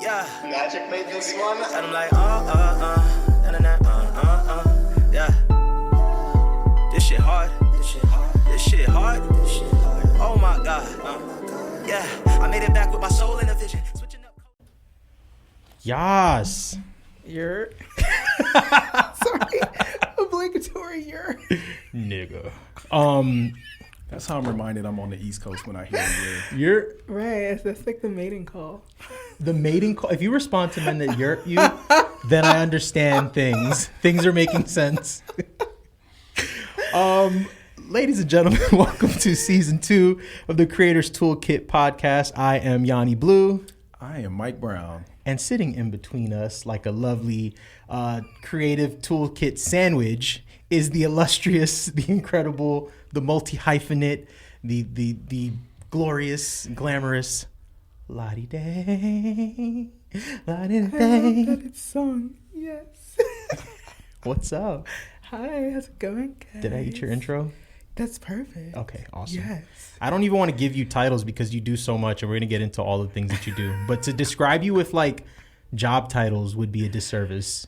Yeah. Magic made this one. And I'm like, yeah. This shit hard. This shit hard. Oh my God. Yeah. I made it back with my soul and a vision. Switching up. Yas. You're sorry, obligatory you're Nigga. That's how I'm reminded I'm on the East Coast when I hear You're right. That's like the mating call. the mating call. If you respond to men that you're you, then I understand things. Things are making sense. Ladies and gentlemen, welcome to season 2 of the Creators Toolkit podcast. I am Yanni Blue. I am Mike Brown. And sitting in between us like a lovely creative toolkit sandwich is the illustrious, the incredible, the multi-hyphenate, the glorious, glamorous Ladidai. I love that it's sung. Yes. What's up? Hi, how's it going, guys? Did I eat your intro? That's perfect. Okay, awesome. Yes. I don't even want to give you titles because you do so much, and we're going to get into all the things that you do. But to describe you with like job titles would be a disservice.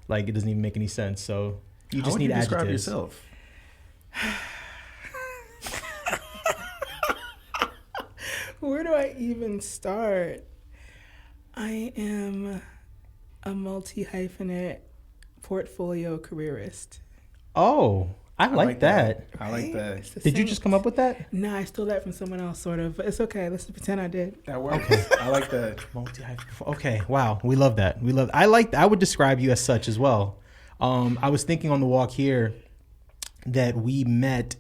Like, it doesn't even make any sense. So you just need adjectives. Describe yourself. Where do I even start? I am a multi-hyphenate portfolio careerist. Oh, I like that. I like that. It's the Did you same- just come up with that? No, I stole that from someone else, sort of. But it's okay. Let's pretend I did. That works. I like that. Okay, wow, we love that. I would describe you as such as well. I was thinking on the walk here that we met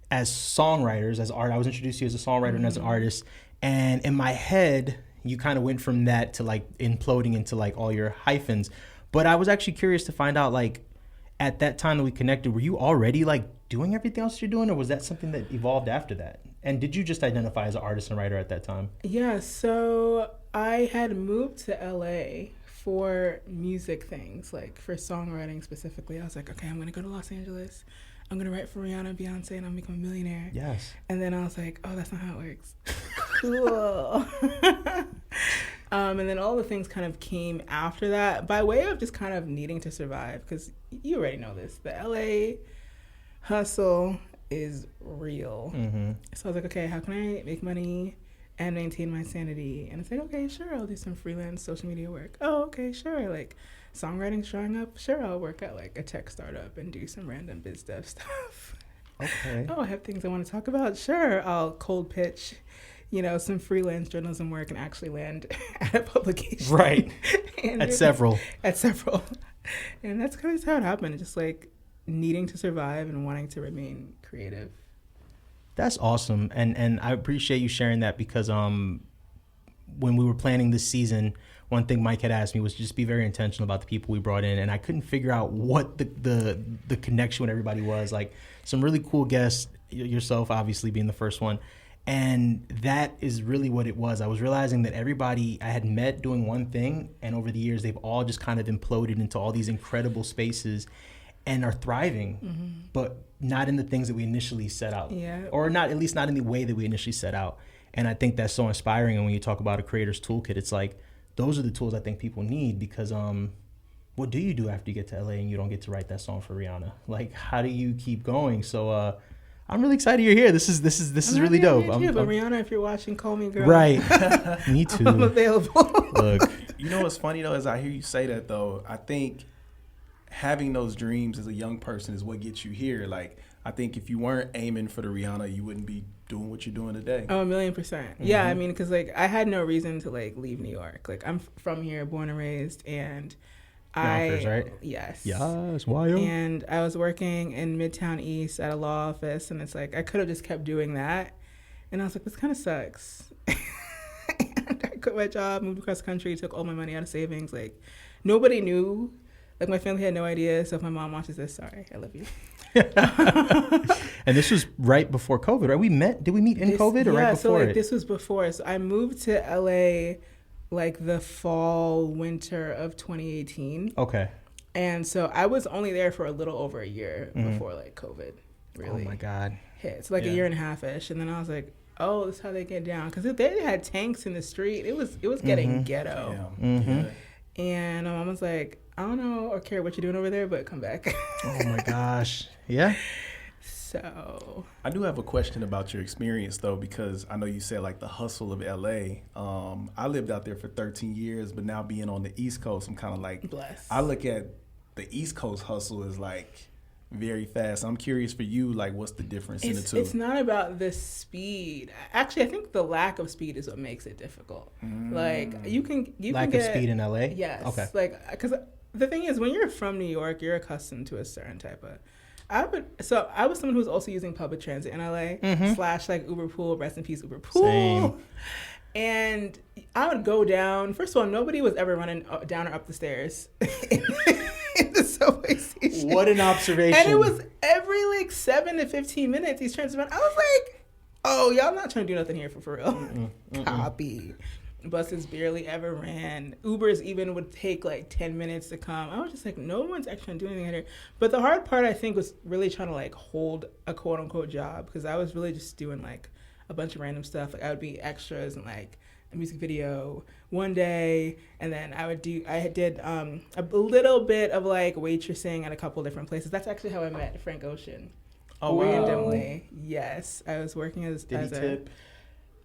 as songwriters, as art. I was introduced to you as a songwriter and as an artist, and in my head, you kind of went from that to like imploding into like all your hyphens. But I was actually curious to find out, like, at that time that we connected, were you already like doing everything else you're doing, or was that something that evolved after that? And did you just identify as an artist and writer at that time? Yeah, so I had moved to LA for music things, like for songwriting specifically. I was like, okay, I'm going to go to Los Angeles. I'm going to write for Rihanna and Beyonce, and I'm become a millionaire. Yes. And then I was like, oh, that's not how it works. Cool. And then all the things kind of came after that by way of just kind of needing to survive, because you already know this. The LA hustle is real. Mm-hmm. So I was like, okay, how can I make money and maintain my sanity? And it's like, okay, sure, I'll do some freelance social media work. Oh, okay, sure. Like songwriting showing up. Sure, I'll work at like a tech startup and do some random biz dev stuff. Okay. Oh, I have things I want to talk about. Sure, I'll cold pitch, some freelance journalism work and actually land at a publication. Right. At several. And that's kind of just how it happened. Just like needing to survive and wanting to remain creative. That's awesome. And I appreciate you sharing that because when we were planning this season, one thing Mike had asked me was just be very intentional about the people we brought in. And I couldn't figure out what the connection with everybody was. Like some really cool guests, yourself obviously being the first one. And that is really what it was. I was realizing that everybody I had met doing one thing, and over the years, they've all just kind of imploded into all these incredible spaces and are thriving, but not in the things that we initially set out. Yeah. Or not, at least not in the way that we initially set out. And I think that's so inspiring. And when you talk about a creator's toolkit, it's like, those are the tools I think people need because what do you do after you get to LA and you don't get to write that song for Rihanna? Like, how do you keep going? So, I'm really excited you're here. This is really dope. But Rihanna, if you're watching, call me, girl. Right. Me too. I'm available. Look. You know what's funny though is I hear you say that though. I think having those dreams as a young person is what gets you here. Like I think if you weren't aiming for the Rihanna, you wouldn't be doing what you're doing today. Oh, 1,000,000%. Yeah, I mean, because like I had no reason to like leave New York. Like I'm from here, born and raised, and Yonkers, right? Yes. Yes, YO. And I was working in Midtown East at a law office, and it's like I could have just kept doing that. And I was like, this kind of sucks. And I quit my job, moved across the country, took all my money out of savings. Like nobody knew. Like my family had no idea. So if my mom watches this, sorry, I love you. And this was right before COVID, right? Did we meet in COVID or right before so like it? This was before. So I moved to LA like the fall, winter of 2018. Okay. And so I was only there for a little over a year before like COVID really Oh my God. hit. So like a year and a half-ish. And then I was like, oh, this is how they get down. Because they had tanks in the street. It was getting ghetto. Yeah. And my mom was like, I don't know or care what you're doing over there, but come back. Oh my gosh. Yeah. So I do have a question about your experience though, because I know you said like the hustle of LA. I lived out there for 13 years, but now being on the East Coast, I'm kind of like blessed. I look at the East Coast hustle as like very fast. I'm curious for you, like what's the difference in the two? It's not about the speed. Actually, I think the lack of speed is what makes it difficult. Like you can Lack get, of speed in LA? Yes. Okay. Like, because the thing is, when you're from New York, you're accustomed to a certain type of. I was someone who was also using public transit in LA / like Uber Pool. Rest in peace, Uber Pool. Same. And I would go down. First of all, nobody was ever running down or up the stairs in the subway station. What an observation. And it was every like 7 to 15 minutes these trains went. I was like, oh, y'all not trying to do nothing here for real. Copy. Buses barely ever ran. Ubers even would take like 10 minutes to come. I was just like, no one's actually doing anything here. But the hard part, I think, was really trying to like hold a quote unquote job, because I was really just doing like a bunch of random stuff. Like I would be extras in like a music video one day, and then I did a little bit of like waitressing at a couple different places. That's actually how I met Frank Ocean. Oh, wow. Randomly. Yes. I was working as Did he tip?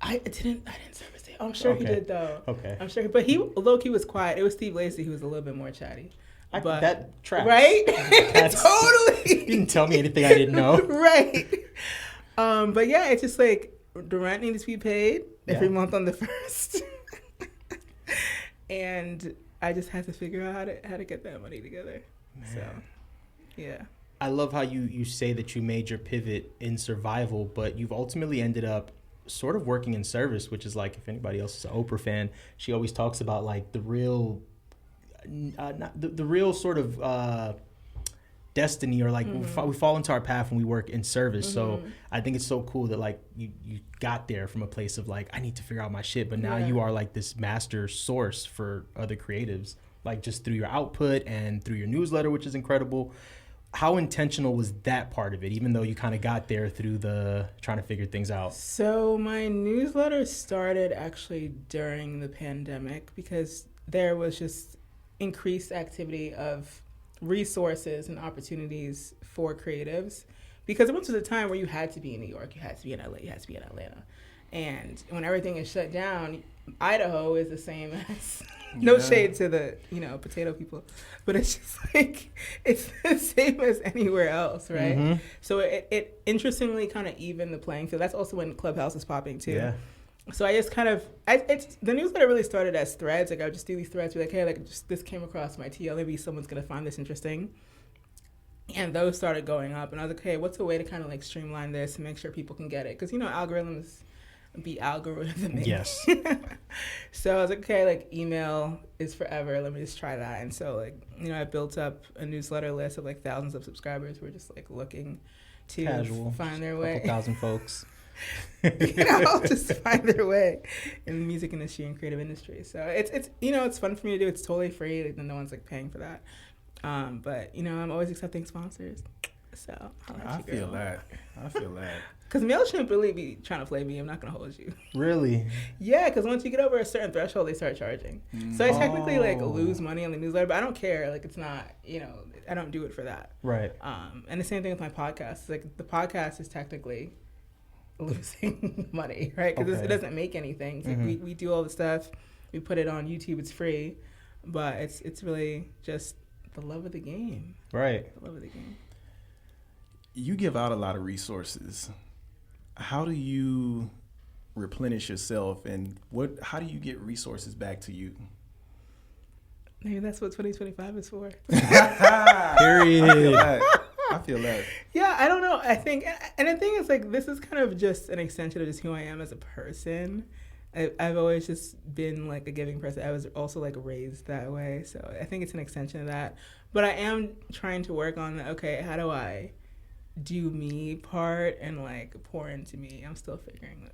I didn't service it. I'm sure he did though. Okay. I'm sure, but he low-key was quiet. It was Steve Lacy who was a little bit more chatty. But that tracks. right? Totally. You didn't tell me anything I didn't know. Right. But yeah, it's just like the rent needs to be paid every month on the 1st, and I just had to figure out how to get that money together. Man. So, yeah. I love how you say that you made your pivot in survival, but you've ultimately ended up sort of working in service, which is like, if anybody else is an Oprah fan, she always talks about like the real, the real sort of destiny, or like we fall into our path when we work in service. So I think it's so cool that like you got there from a place of like, I need to figure out my shit, but now you are like this master source for other creatives, like just through your output and through your newsletter, which is incredible. How intentional was that part of it, even though you kind of got there through the trying to figure things out? So my newsletter started actually during the pandemic, because there was just increased activity of resources and opportunities for creatives, because it went to the time where you had to be in New York, you had to be in LA, you had to be in Atlanta. And when everything is shut down, Idaho is the same as no shade to the, potato people, but it's just like, it's the same as anywhere else, right? So it interestingly kind of evened the playing field. That's also when Clubhouse is popping too. Yeah. So I just kind of, the newsletter really started as threads. Like I would just do these threads, be like, hey, like just this came across my TL, maybe someone's gonna find this interesting. And those started going up, and I was like, hey, what's a way to kind of like streamline this and make sure people can get it? Because algorithms be algorithmic. Yes. So I was like, okay, like email is forever. Let me just try that. And so like, I built up a newsletter list of like thousands of subscribers who are just like looking to find their way. Couple thousand folks. Just find their way in the music industry and creative industry. So it's it's fun for me to do. It's totally free. Like, no one's like paying for that. But I'm always accepting sponsors. So I feel that. Because MailChimp really be trying to play me. I'm not going to hold you. Really? Yeah, because once you get over a certain threshold, they start charging. So I technically like lose money on the newsletter, but I don't care. Like it's not, I don't do it for that. Right. And the same thing with my podcast. Like the podcast is technically losing money, right? Because it doesn't make anything. It's like we do all the stuff. We put it on YouTube. It's free. But it's really just the love of the game. Right. The love of the game. You give out a lot of resources. How do you replenish yourself, and how do you get resources back to you? Maybe that's what 2025 is for. Period. I feel that. Yeah, I don't know. I think, and the thing is, like, this is kind of just an extension of just who I am as a person. I've always just been like a giving person. I was also like raised that way, so I think it's an extension of that. But I am trying to work on how do I do me part and like pour into me. I'm still figuring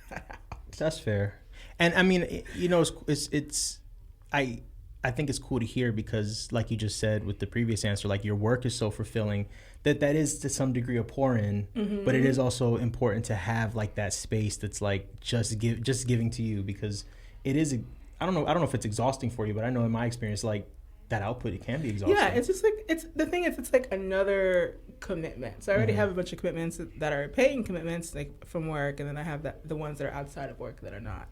that out. That's fair. And I mean, it's I think it's cool to hear because, like you just said with the previous answer, like your work is so fulfilling that is to some degree a pour in, but it is also important to have like that space that's like just giving to you, because it is. I don't know if it's exhausting for you, but I know in my experience, like that output, it can be exhausting. Yeah, it's just like it's like another commitment. So I already have a bunch of commitments that are paying commitments, like from work, and then I have the ones that are outside of work that are not.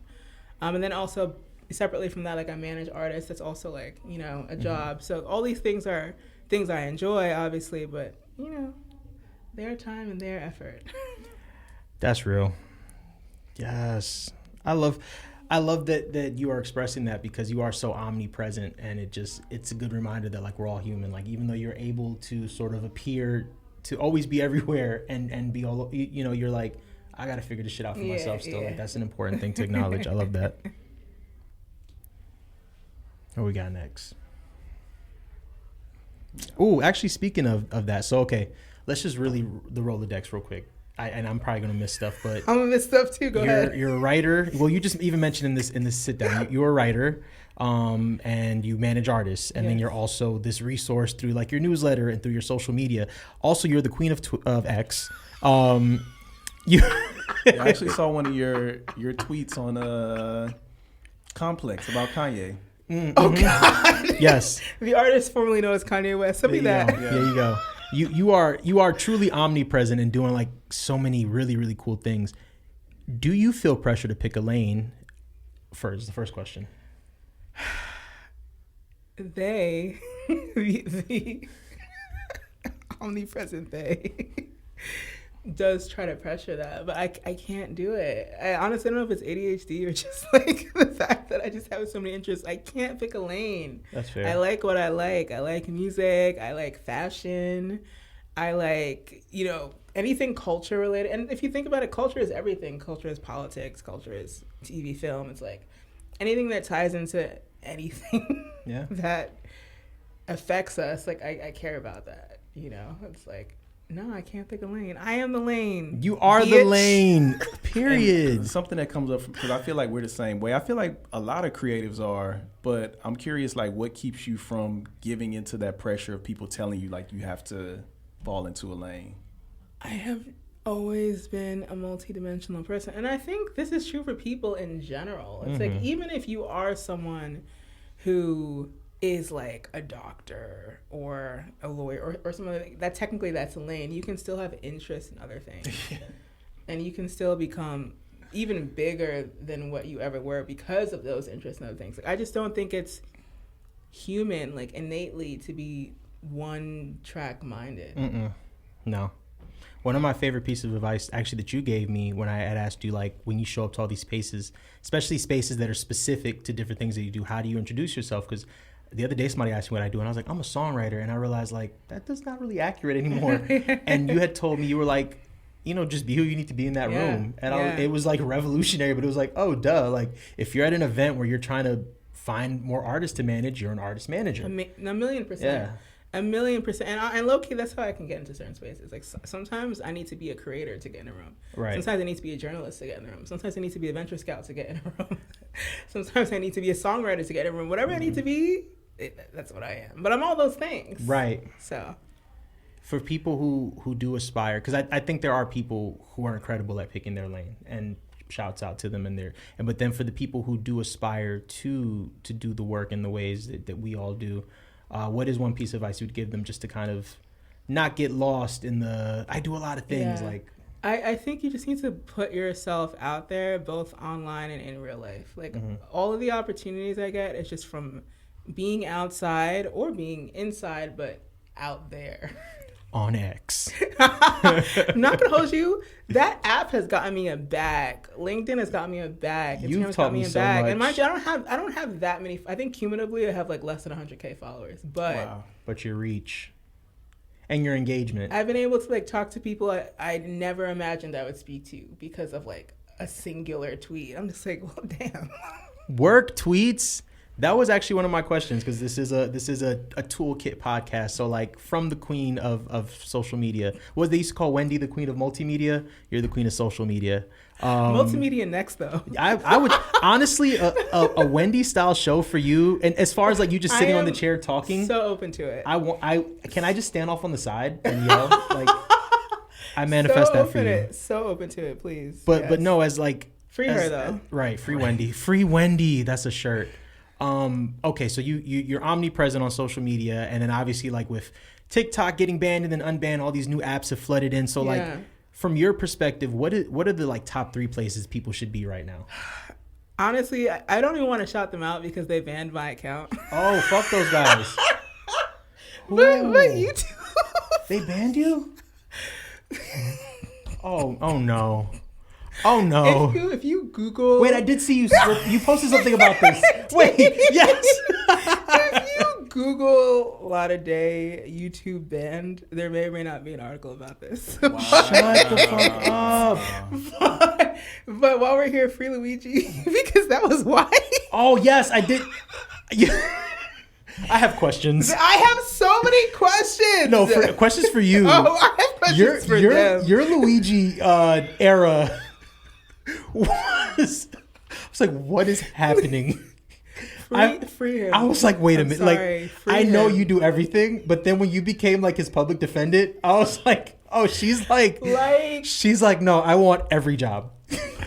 And then also separately from that, like I manage artists. That's also like, you know, a job. So all these things are things I enjoy, obviously, but you know, their time and their effort. That's real. Yes, I love that you are expressing that, because you are so omnipresent, and it's a good reminder that like we're all human. Like even though you're able to sort of appear to always be everywhere and be all, you know, you're like, I got to figure this shit out for myself still. Like that's an important thing to acknowledge. I love that. What we got next? Oh, actually, speaking of that, so okay, let's just really the Rolodex real quick. And I'm probably gonna miss stuff, but I'm gonna miss stuff too. Go ahead. You're a writer. Well, you just even mentioned in this sit down, you're a writer, and you manage artists, and then you're also this resource through like your newsletter and through your social media. Also, you're the queen of X. You I actually saw one of your tweets on Complex about Kanye. Oh God! Yes. The artist formerly known as Kanye West. Send me that. There you go. You are truly omnipresent and doing like so many really, really cool things. Do you feel pressure to pick a lane? First, the first question. The omnipresent they does try to pressure that, but I can't do it. I honestly don't know if it's ADHD or just like the fact that I just have so many interests. I can't pick a lane. That's fair. I like what I like. I like music. I like fashion. I like, you know, anything culture related. And if you think about it, culture is everything. Culture is politics. Culture is TV, film. It's like anything that ties into anything that affects us. Like I care about that, you know? It's like, no, I can't pick a lane. I am the lane. You are the lane. Period. And something that comes up, because I feel like we're the same way. I feel like a lot of creatives are, but I'm curious, like, what keeps you from giving into that pressure of people telling you, like, you have to fall into a lane? I have always been a multidimensional person. And I think this is true for people in general. It's like, even if you are someone who is like a doctor or a lawyer or something that technically that's a lane, you can still have interest in other things. And you can still become even bigger than what you ever were because of those interests and other things. Like, I just don't think it's human, like innately, to be one track minded. No. One of my favorite pieces of advice actually that you gave me when I had asked you, like, when you show up to all these spaces, especially spaces that are specific to different things that you do, how do you introduce yourself? Because the other day somebody asked me what I do, and I was like, I'm a songwriter. And I realized, like, that's not really accurate anymore. And you had told me, you were like, you know, just be who you need to be in that room. And it was like revolutionary, but it was like, oh, duh. Like, if you're at an event where you're trying to find more artists to manage, you're an artist manager. A million percent. Yeah. 1,000,000%. And low-key, that's how I can get into certain spaces. Like, sometimes I need to be a creator to get in a room. Right. Sometimes I need to be a journalist to get in the room. Sometimes I need to be a venture scout to get in a room. Sometimes I need to be a songwriter to get in a room. Whatever I need to be, that's what I am. But I'm all those things. Right. So, for people who do aspire, because I think there are people who are incredible at picking their lane, and shouts out to them but then for the people who do aspire to do the work in the ways that we all do, what is one piece of advice you'd give them just to kind of not get lost in the, I do a lot of things? Like, I think you just need to put yourself out there, both online and in real life. Like, all of the opportunities I get is just from being outside or being inside, but out there. On X. I'm not gonna hold you. That app has gotten me a bag. LinkedIn has gotten me a bag. You've taught me so much. And mind you, I don't have that many. I think cumulatively I have like less than 100K followers. But wow. But your reach and your engagement. I've been able to like talk to people I never imagined I would speak to because of like a singular tweet. I'm just like, well, damn. Work tweets. That was actually one of my questions, because this is a toolkit podcast. So like, from the queen of social media, what they used to call Wendy the queen of multimedia, you're the queen of social media. Multimedia next though. I would honestly a Wendy style show for you. And as far as like you just sitting on the chair talking, so open to it. Can I just stand off on the side and yell? Like, I manifest that for you. So open to it, please. But no, as like free her though. Right, free Wendy. Free Wendy. That's a shirt. Okay, so you're omnipresent on social media, and then obviously like with TikTok getting banned and then unbanned, all these new apps have flooded in. So like, from your perspective, what are the like top 3 places people should be right now? Honestly, I don't even want to shout them out because they banned my account. Oh, fuck those guys. but you too. They banned you? Oh no. Oh no! If you Google, wait, I did see you posted something about this. Wait, yes. If you Google Ladidai YouTube banned, there may or may not be an article about this. Wow. Shut the fuck up. But while we're here, free Luigi, because that was why. Oh yes, I did. I have questions. I have so many questions. No, questions for you. Oh, I have questions for them. Your Luigi era was like, what is happening? Free him. I was like, wait a minute. Sorry, like, I know you do everything, but then when you became like his public defendant, I was like, oh, she's like, no, I want every job.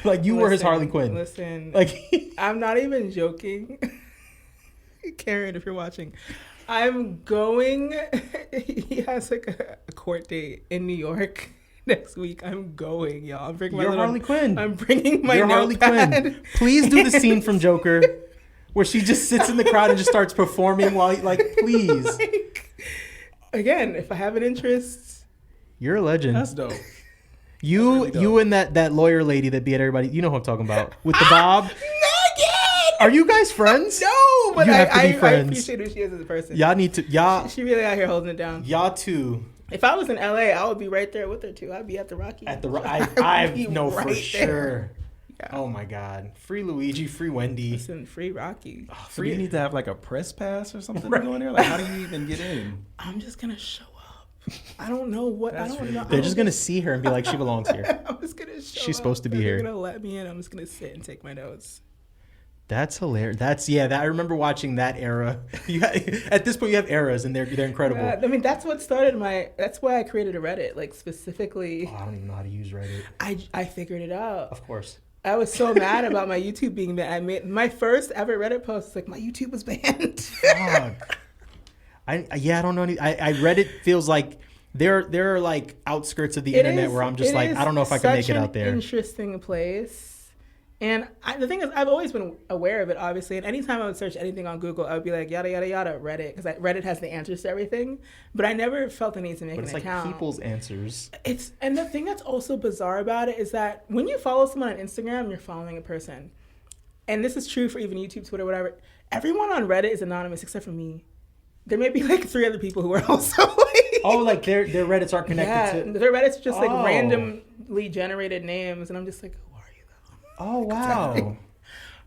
Like, you were his Harley Quinn. Listen, like, I'm not even joking. Karen, if you're watching, I'm going. He has like a court date in New York next week. I'm going, y'all. I'm bringing Harley Quinn. I'm bringing my Harley Quinn. Please do the scene from Joker where she just sits in the crowd and just starts performing while, like, please. Again, if I have an interest, you're a legend. That's dope. You and that lawyer lady that beat everybody. You know who I'm talking about with the bob. Are you guys friends? No, but I friends. appreciate who she is as a person. Y'all need to. She really out here holding it down. Y'all too. If I was in LA, I would be right there with her too. I'd be at the Rocky. I know right for sure. Yeah. Oh my God! Free Luigi, free Wendy. Listen, free Rocky. Oh, so you need to have like a press pass or something to go in there. Like, how do you even get in? I'm just gonna show up. I don't know what. I don't know. They're just gonna see her and be like, she belongs here. I'm just gonna show She's supposed to be here. They're gonna let me in. I'm just gonna sit and take my notes. That's hilarious. I remember watching that era. At this point, you have eras, and they're incredible. Yeah, I mean, that's what started that's why I created a Reddit, like specifically. Oh, I don't even know how to use Reddit. I figured it out. Of course. I was so mad about my YouTube being banned. I made my first ever Reddit post. Like, my YouTube was banned. Fuck. I don't know. Reddit feels like there are like outskirts of the internet where I'm just like, I don't know if I can make it out there. Interesting place. And the thing is, I've always been aware of it, obviously. And anytime I would search anything on Google, I would be like, yada, yada, yada, Reddit. Because Reddit has the answers to everything. But I never felt the need to make an account. But it's like people's answers. And the thing that's also bizarre about it is that when you follow someone on Instagram, you're following a person. And this is true for even YouTube, Twitter, whatever. Everyone on Reddit is anonymous except for me. There may be like 3 other people who are also like... their Reddits aren't connected to... Their Reddits are just like randomly generated names. And I'm just like... Oh, wow.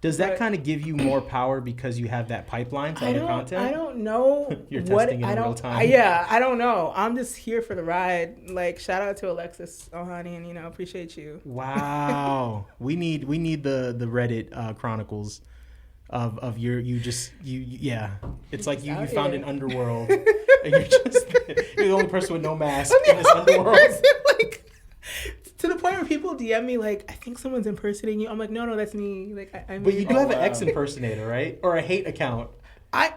Does that kind of give you more power because you have that pipeline to other content? I don't know. You're testing in real time. I don't know. I'm just here for the ride. Like, shout out to Alexis Ohani, and appreciate you. Wow. we need the Reddit chronicles of your yeah. It's like you found an underworld, and you're the only person with no mask in this underworld. To the point where people DM me like, I think someone's impersonating you. I'm like, no, that's me. Like, but you do have an ex impersonator, right? Or a hate account. I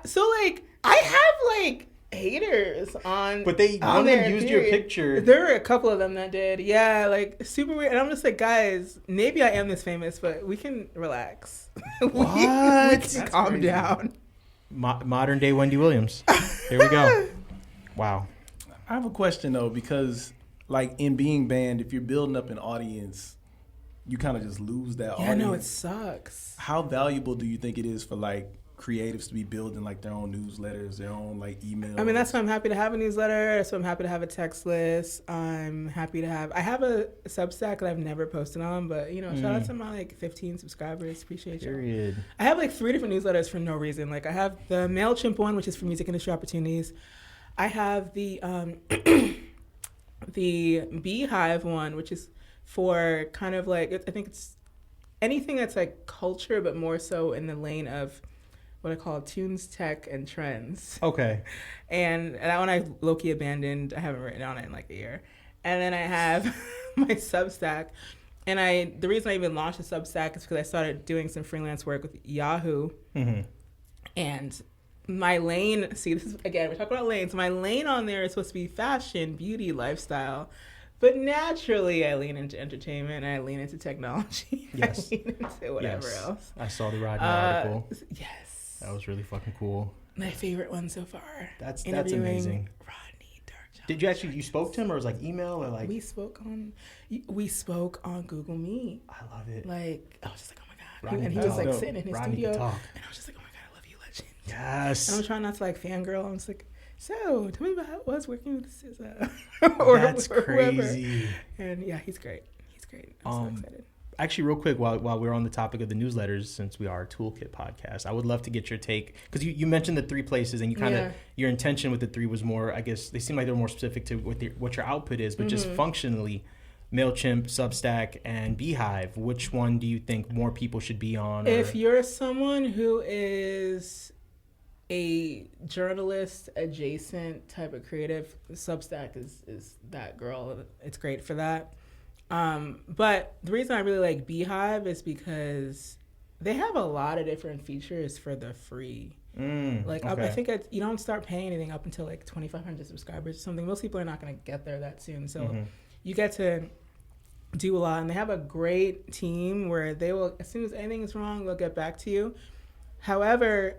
have haters on. But one of them used your picture. There were a couple of them that did. Yeah, like super weird. And I'm just like, guys, maybe I am this famous, but we can relax. What? we can calm down. Modern day Wendy Williams. Here we go. Wow. I have a question though, because. Like, in being banned, if you're building up an audience, you kind of just lose that audience. Yeah, no, it sucks. How valuable do you think it is for, like, creatives to be building like their own newsletters, their own like emails. I mean, that's why I'm happy to have a newsletter. That's why I'm happy to have a text list. I'm happy to have. I have a Substack that I've never posted on, but you know, shout out to my like 15 subscribers. Appreciate you. Period. I have like 3 different newsletters for no reason. Like I have the MailChimp one, which is for music industry opportunities. I have the the Beehive one, which is for kind of like I think it's anything that's like culture, but more so in the lane of what I call tunes, tech, and trends. Okay. And that one I low-key abandoned. I haven't written on it in like a year. And then I have my Substack. And the reason I even launched a Substack is because I started doing some freelance work with Yahoo. Mm-hmm. And my lane, see, this is, again, we're talking about lanes. My lane on there is supposed to be fashion, beauty, lifestyle. But naturally, I lean into entertainment, and I lean into technology. Yes. I lean into whatever else. I saw the Rodney article. Yes. That was really fucking cool. My favorite one so far. That's Interviewing amazing. Rodney Darkchild. Did you spoke to him, or was it like email, or like? We spoke on Google Meet. I love it. Like I was just like, oh my god, Rodney and he was can like talk. sitting in his Rodney studio, can talk. and I was just like, oh my god, I love you, legend. Yes. And I'm trying not to like fangirl. I'm just like, so tell me about how it was working with SZA. That's crazy. And yeah, he's great. He's great. I'm so excited. Actually, real quick, while we're on the topic of the newsletters, since we are a Toolkit podcast, I would love to get your take, because you mentioned the 3 places, and you kind of, your intention with the 3 was more, I guess, they seem like they're more specific to what your output is, but just functionally, MailChimp, Substack, and Beehive, which one do you think more people should be on? If you're someone who is a journalist adjacent type of creative, Substack is that girl. It's great for that. But the reason I really like Beehive is because they have a lot of different features for the free. I think you don't start paying anything up until like 2,500 subscribers or something. Most people are not going to get there that soon. So you get to do a lot. And they have a great team where they will, as soon as anything is wrong, they'll get back to you. However,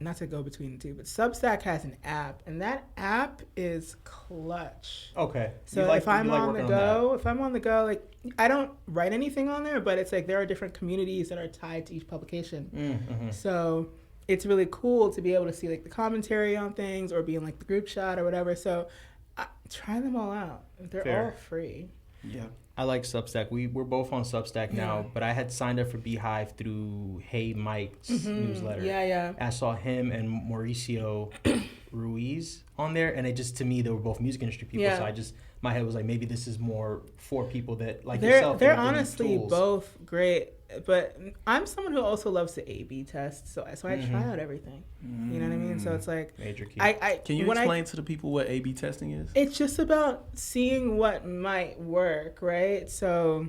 not to go between the two, but Substack has an app, and that app is clutch. Okay. So if I'm on the go, like I don't write anything on there, but it's like there are different communities that are tied to each publication. So it's really cool to be able to see like the commentary on things or be in like the group chat or whatever. So try them all out. They're all free. Yeah. I like Substack. We're both on Substack now, but I had signed up for Beehive through Hey Mike's newsletter. Yeah. I saw him and Mauricio Ruiz on there, and it just, to me, they were both music industry people. Yeah. So my head was like, maybe this is more for people that like they're yourself. They're honestly both great, but I'm someone who also loves to A/B test, so I try out everything. You know what I mean? So it's like major key. Can you explain to the people what A/B testing is? It's just about seeing what might work, right? So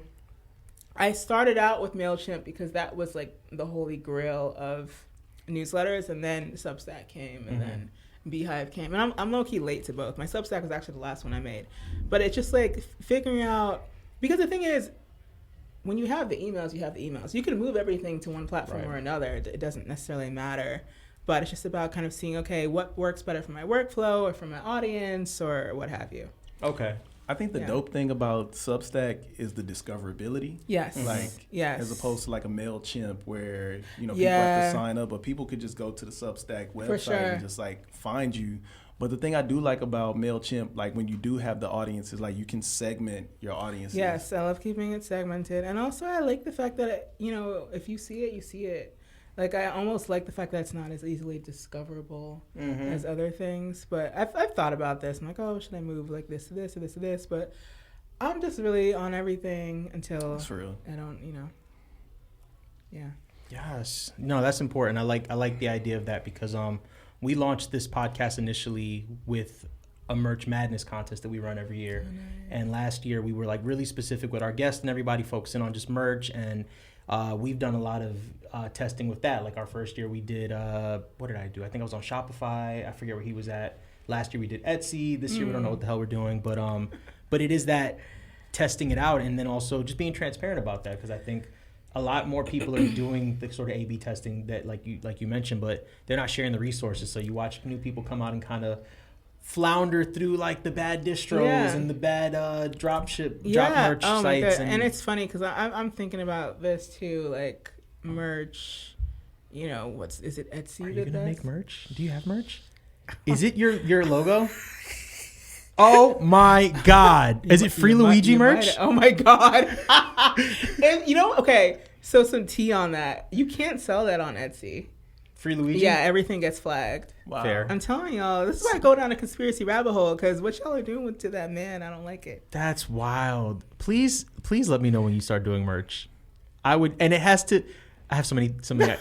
I started out with MailChimp because that was like the holy grail of newsletters, and then Substack came, and then Beehive came. And I'm low-key late to both. My Substack was actually the last one I made. But it's just like figuring out, because the thing is, when you have the emails, you have the emails. You can move everything to one platform or another. It doesn't necessarily matter. But it's just about kind of seeing, okay, what works better for my workflow or for my audience or what have you. Okay. I think the dope thing about Substack is the discoverability. Yes. As opposed to like a MailChimp where, people have to sign up, but people could just go to the Substack website and just like find you. But the thing I do like about MailChimp, like when you do have the audience, is like you can segment your audience. Yes, I love keeping it segmented. And also I like the fact that, if you see it, you see it. Like, I almost like the fact that it's not as easily discoverable as other things. But I've thought about this. I'm like, oh, should I move like this to this or this to this? But I'm just really on everything until I don't, yeah. Yes. No, that's important. I like the idea of that because we launched this podcast initially with a Merch Madness contest that we run every year. Oh, nice. And last year we were like really specific with our guests and everybody focusing on just merch, and we've done a lot of testing with that. Like our first year we did, what did I do? I think I was on Shopify. I forget where he was at. Last year we did Etsy. This year we don't know what the hell we're doing, but it is that testing it out and then also just being transparent about that, because I think a lot more people are doing the sort of A/B testing that like you mentioned, but they're not sharing the resources. So you watch new people come out and kind of flounder through like the bad distros and the bad drop merch sites. And it's funny because I'm thinking about this too, like merch you know, is it Etsy? Are you gonna make merch? Do you have merch? Is it your logo? Oh my God! Is it Free Luigi merch? Oh my God! And, you know, okay. So some tea on that. You can't sell that on Etsy. Free Luigi? Yeah, everything gets flagged. Wow. Fair. I'm telling y'all, this is why I go down a conspiracy rabbit hole, because what y'all are doing to that man, I don't like it. That's wild. Please let me know when you start doing merch. I would, and it has to. I have so many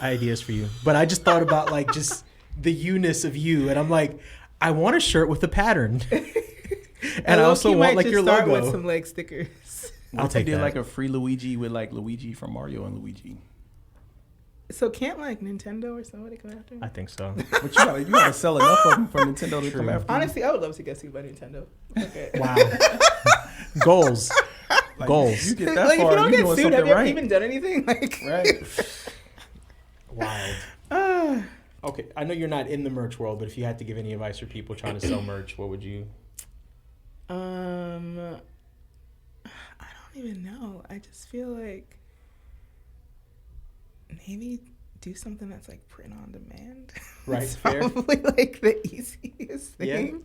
ideas for you, but I just thought about like just the you-ness of you, and I'm like, I want a shirt with a pattern, and I also want like your logo with some like stickers. I'll take that. Like a Free Luigi with like Luigi from Mario and Luigi. So can't like Nintendo or somebody come after me? I think so. But you gotta sell enough of them for Nintendo to come after you. Honestly, I would love to get sued by Nintendo. Okay. Wow. Goals. Like, Goals. You get that like far, if you don't you get doing sued, have something you ever right. even done anything? Like, Right. Wild. Okay, I know you're not in the merch world, but if you had to give any advice for people trying to sell merch, what would you? I don't even know. I just feel like maybe do something that's like print on demand. Right, It's fair. probably like the easiest Yeah. thing.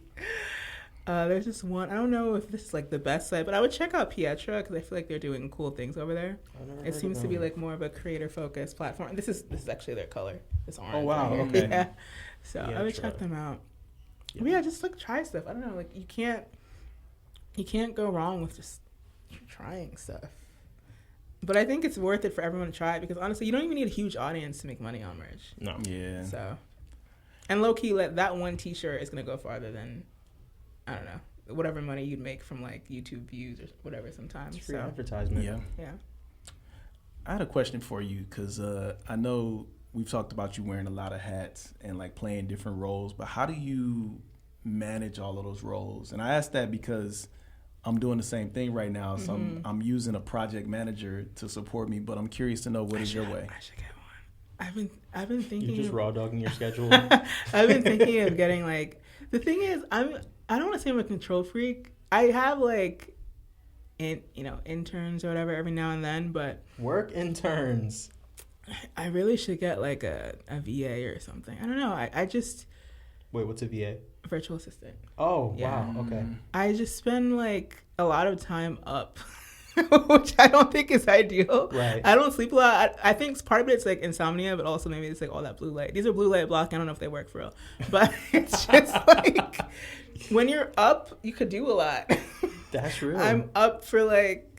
There's just one. I don't know if this is like the best site, but I would check out Pietra because I feel like they're doing cool things over there. It seems to be like more of a creator focused platform. This is actually their color. It's orange. Oh, wow, right here. okay. Yeah. So I would Pietra. check them out. Yeah. But yeah, just like try stuff. I don't know. Like you can't go wrong with just trying stuff. But I think it's worth it for everyone to try it because honestly, you don't even need a huge audience to make money on merch. No. Yeah. So, and low key, that one T-shirt is gonna go farther than, I don't know, whatever money you'd make from like YouTube views or whatever. Sometimes. It's free So, advertisement. Yeah. yeah. I had a question for you because I know we've talked about you wearing a lot of hats and like playing different roles, but how do you manage all of those roles? And I ask that because I'm doing the same thing right now. So I'm using a project manager to support me, but I'm curious to know what is your way. I should get one. I've been thinking. You're just raw dogging your schedule. I've been thinking of getting like. The thing is, I don't want to say I'm a control freak. I have like, interns or whatever every now and then, but Work interns. I really should get like a VA or something. I don't know. I just Wait, what's a VA? virtual assistant. Oh, Yeah. wow. Okay. I just spend like a lot of time up, which I don't think is ideal. Right. I don't sleep a lot. I think part of it's like insomnia, but also maybe it's like all that blue light. These are blue light blocking. I don't know if they work for real, but it's just like when you're up, you could do a lot. That's real. I'm up for like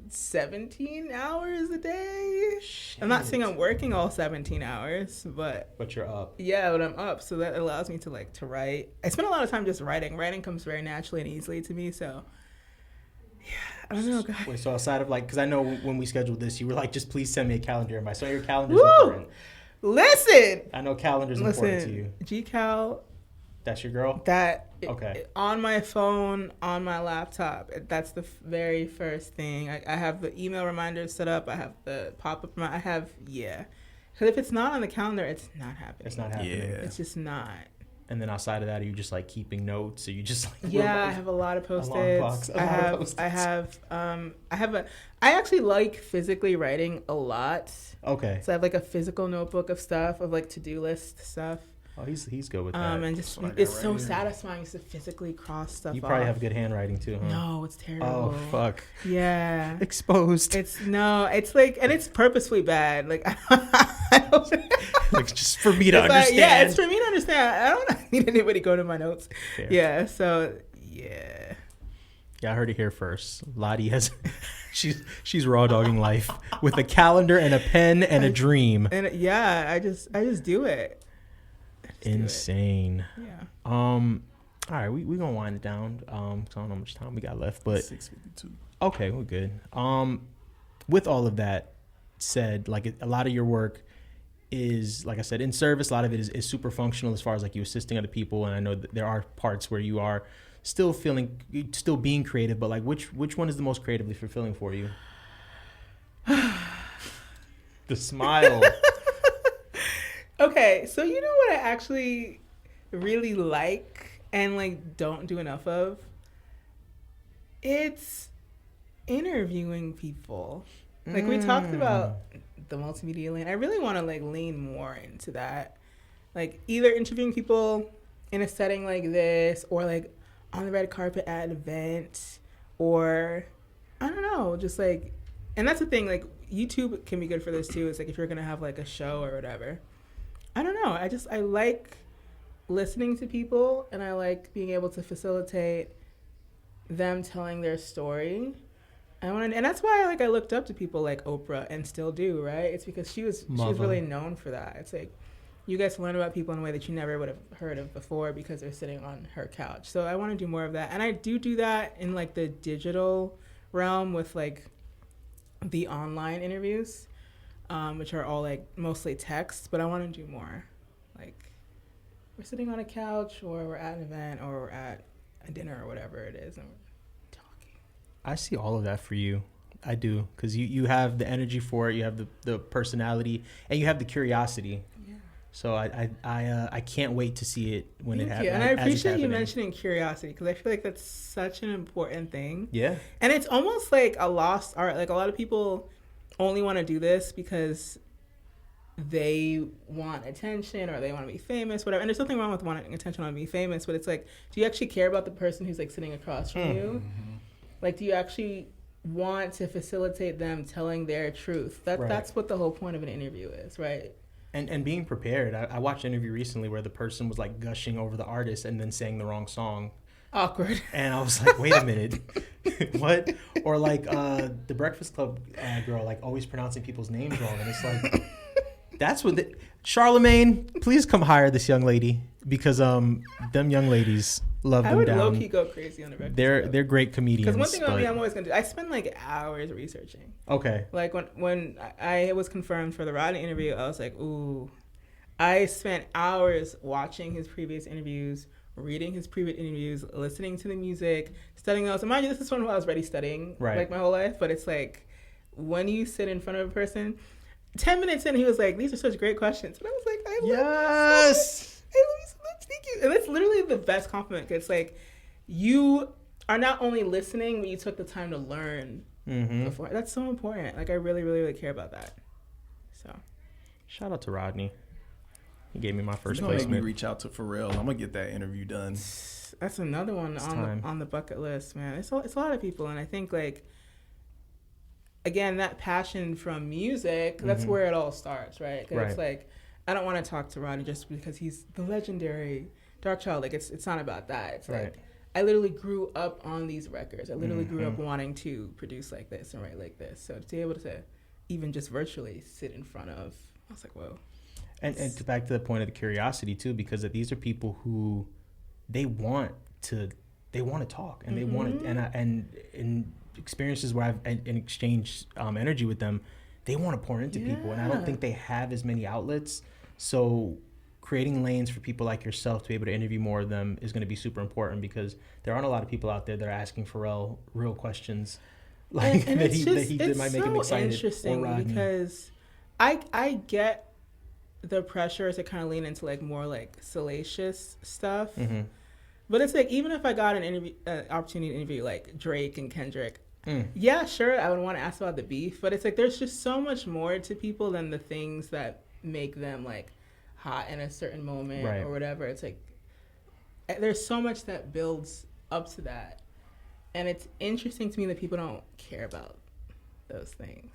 17 hours a day. I'm not saying I'm working all 17 hours, but you're up. yeah, but I'm up, so that allows me to write. I spend a lot of time just writing. Writing comes very naturally and easily to me, so yeah, I don't know, guys. Wait, so outside of like, because I know when we scheduled this, you were like, just please send me a calendar invite. So your calendar's Woo! important. Listen, I know calendar's important to you. GCal, That's your girl? Okay. on my phone, on my laptop. That's the very first thing. I have the email reminders set up. I have the pop-up. I have, yeah. Because if it's not on the calendar, it's not happening. It's not happening. Yeah. It's just not. And then outside of that, are you just like keeping notes? Or you just like Yeah, I have a lot of Alarm clocks, Post-its. I actually like physically writing a lot. Okay. So I have like a physical notebook of stuff, of like to-do list stuff. Oh, he's good with that. And just what I got it's right so here. satisfying to physically cross stuff You off. probably have good handwriting too, huh? No, it's terrible. Oh, fuck. Yeah. Exposed. It's like, and it's purposefully bad. Like, I don't, Like, just for me to it's like, understand. yeah, it's for me to understand. I don't need anybody go to my notes. Fair. Yeah. So yeah. Yeah, I heard it here first. Lottie has, she's raw dogging life with a calendar and a pen and a dream. And yeah, I just do it. Insane. Yeah. All right, we gonna wind it down. So I don't know how much time we got left, but 6:52. okay, we're good. With all of that said, like a lot of your work is, like I said, in service. A lot of it is super functional as far as like you assisting other people, and I know that there are parts where you are still being creative, but like which one is the most creatively fulfilling for you? The smile. Okay, so you know what I actually really like and like don't do enough of? It's interviewing people. Like we talked about the multimedia lane. I really want to like lean more into that, like either interviewing people in a setting like this, or like on the red carpet at an event, or I don't know, just like, and that's the thing, like YouTube can be good for this too. It's like if you're gonna have like a show or whatever. I don't know. I like listening to people, and I like being able to facilitate them telling their story. And that's why like I looked up to people like Oprah, and still do, right? It's because she was really known for that. It's like you guys learn about people in a way that you never would have heard of before because they're sitting on her couch. So I want to do more of that, and I do that in like the digital realm with like the online interviews, which are all like mostly text. But I want to do more, like we're sitting on a couch, or we're at an event, or we're at a dinner, or whatever it is, and I see all of that for you. I do, because you have the energy for it, you have the personality, and you have the curiosity. Yeah. So I can't wait to see it when it happens. And I appreciate you mentioning curiosity, because I feel like that's such an important thing. Yeah. And it's almost like a lost art. Like a lot of people only want to do this because they want attention, or they want to be famous, whatever. And there's nothing wrong with wanting attention or be famous, but it's like, do you actually care about the person who's like sitting across from you? Mm-hmm. Like, do you actually want to facilitate them telling their truth? That's what the whole point of an interview is, right? And being prepared. I watched an interview recently where the person was like gushing over the artist and then saying the wrong song. Awkward. And I was like, wait a minute. What? Or like the Breakfast Club girl, like always pronouncing people's names wrong. And it's like, that's what Charlemagne, please come hire this young lady, because them young ladies love them down. I would low-key go crazy on the Breakfast Club. They're great comedians. Because one thing about me, I'm always going to do, I spend like hours researching. Okay. Like when I was confirmed for the Rodney interview, I was like, ooh. I spent hours watching his previous interviews, reading his previous interviews, listening to the music, studying those. And mind you, this is one who I was already studying like my whole life. But it's like, when you sit in front of a person, 10 minutes in, he was like, these are such great questions. And I was like, I love you so much. Thank you. And it's literally the best compliment. It's like, you are not only listening, but you took the time to learn before. That's so important. Like, I really, really, really care about that. So, shout out to Rodney. He gave me my first placement. placement. Make me reach out to Pharrell. I'm gonna get that interview done. That's another one on the bucket list, man. It's a lot of people, and I think like, again, that passion from music, that's where it all starts, right? Because it's like, I don't want to talk to Rodney just because he's the legendary Darkchild. Like, it's not about that. It's like, I literally grew up on these records. I literally grew up wanting to produce like this and write like this. So to be able to even just virtually sit in front of, I was like, whoa. And back to the point of the curiosity too, because these are people who they want to talk, and they want to, and in experiences where I've exchanged energy with them, they want to pour into people, and I don't think they have as many outlets. So creating lanes for people like yourself to be able to interview more of them is going to be super important, because there aren't a lot of people out there that are asking Pharrell real questions like and that he might make him excited. It's so interesting because I get the pressure to kind of lean into like more like salacious stuff, but it's like, even if I got an opportunity to interview like Drake and Kendrick, yeah, sure, I would want to ask about the beef, but it's like there's just so much more to people than the things that make them like hot in a certain moment or whatever. It's like there's so much that builds up to that, and it's interesting to me that people don't care about those things.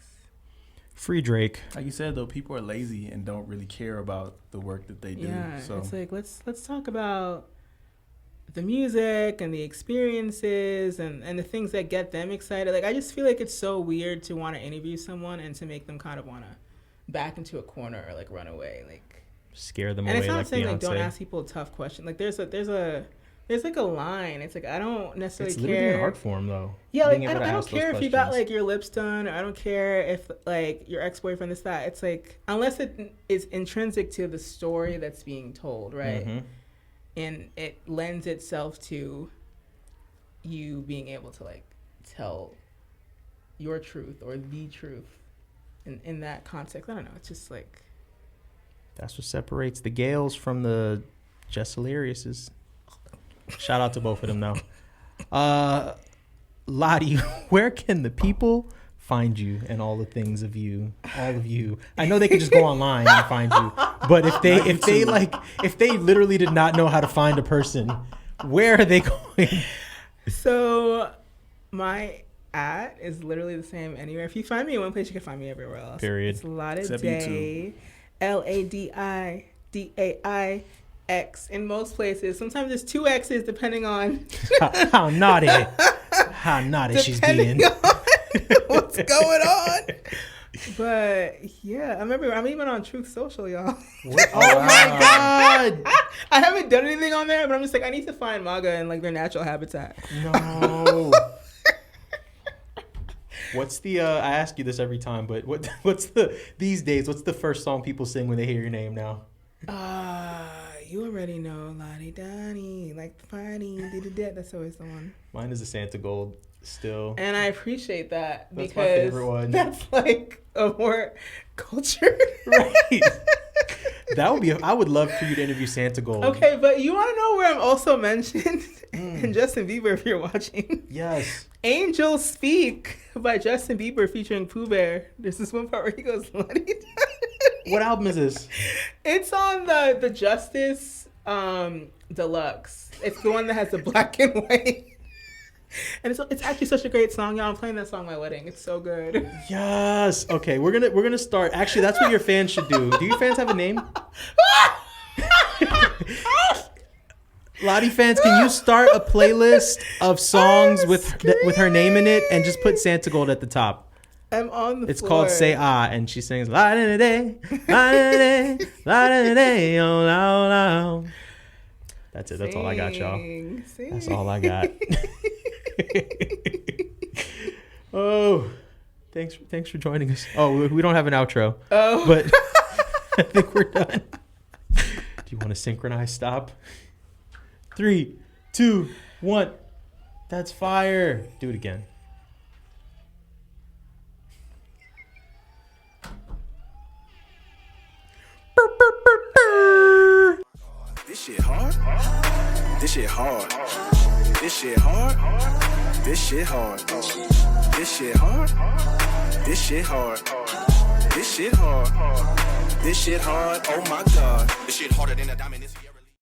Free Drake. Like you said, though, people are lazy and don't really care about the work that they do. Yeah, so it's like let's talk about the music and the experiences and the things that get them excited. Like, I just feel like it's so weird to want to interview someone and to make them kind of want to back into a corner or like run away, like scare them away. And it's not like saying Beyonce. Like don't ask people tough questions. Like there's like a line. It's like, I don't necessarily care. It's literally an art form, though. Yeah, like I don't care if you got like your lips done, or I don't care if like your ex-boyfriend is that. It's like, unless it is intrinsic to the story that's being told, right? And it lends itself to you being able to like tell your truth or the truth in that context. I don't know. It's just like, that's what separates the Gales from the Jesselariuses. Shout out to both of them, though. Lottie, where can the people find you and all the things of you, all of you? I know they could just go online and find you, but if they literally did not know how to find a person, where are they going? So my @ is literally the same anywhere. If you find me in one place, you can find me everywhere else. Period. It's Ladidai, LADIDAIX in most places. Sometimes there's 2 X's depending on how naughty she's being. What's going on? But yeah, I remember I'm even on Truth Social, y'all. Oh my God! I haven't done anything on there, but I'm just like, I need to find MAGA in like their natural habitat. No. What's the? I ask you this every time, but what's the first song people sing when they hear your name now? You already know, Ladidai, like funny, that's always the one. Mine is the Santa Gold still, and I appreciate that that's because my favorite one. That's like a more cultured, right? That would be. I would love for you to interview Santa Gold. Okay, but you want to know where I'm also mentioned? And Justin Bieber, if you're watching. Yes. Angels Speak by Justin Bieber featuring Pooh Bear. There's this one part where he goes, Ladidai. What album is this? It's on the Justice Deluxe. It's the one that has the black and white. And it's actually such a great song, y'all. I'm playing that song at my wedding. It's so good. Yes. Okay, we're gonna start. Actually, that's what your fans should do. Do your fans have a name? Lottie fans, can you start a playlist of songs with her name in it and just put Santa Gold at the top? I'm on the It's floor. called Say Ah, and she sings La-da-da-day, la-da-da-day, la-da-da-day, oh, la, la. That's it. That's all I got, y'all. Sing. That's all I got. Oh, thanks for joining us. Oh, we don't have an outro. Oh. But I think we're done. Do you want to synchronize stop? 3, 2, 1. That's fire. Do it again. This shit hard. This shit hard. This shit hard. This shit hard. This shit hard. This shit hard. This shit hard. This shit hard. Oh my God. This shit harder than a diamond in Sierra.